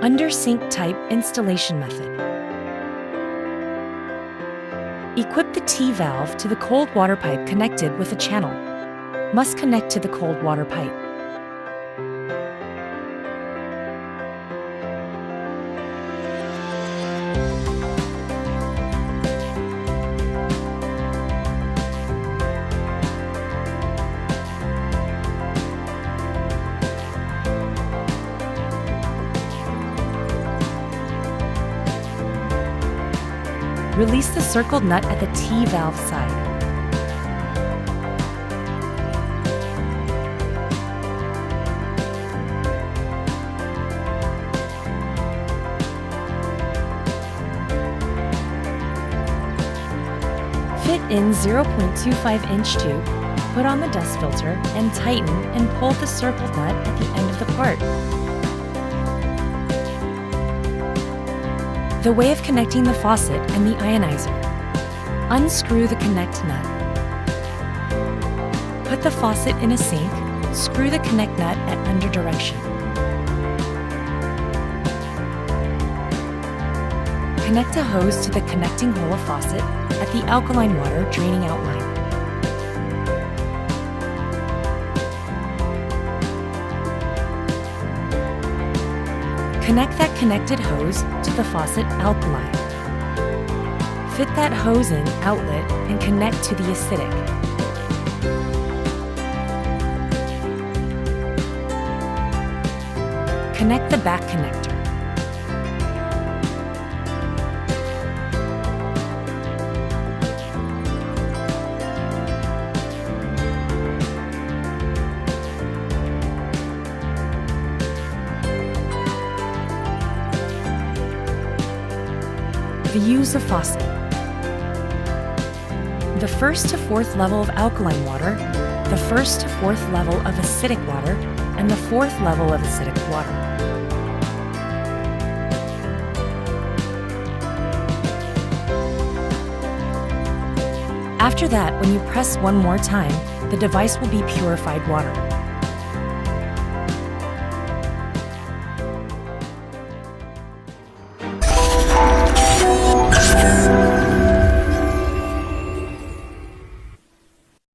Undersink type installation method. Equip the T-valve to the cold water pipe connected with a channel. Must connect to the cold water pipe. Release the circled nut at the T-valve side. Fit in 0.25-inch tube, put on the dust filter, and tighten and pull the circled nut at the end of the part. The way of connecting the faucet and the ionizer. Unscrew the connect nut. Put the faucet in a sink, screw the connect nut at under direction. Connect a hose to the connecting hole of faucet at the alkaline water draining out line. Connect that connected hose to the faucet alkaline. Fit that hose in outlet and connect to the acidic. Connect the back connector. The use of faucet. The first to fourth level of alkaline water, the first to fourth level of acidic water, and the fourth level of acidic water. After that, when you press one more time, the device will be purified water.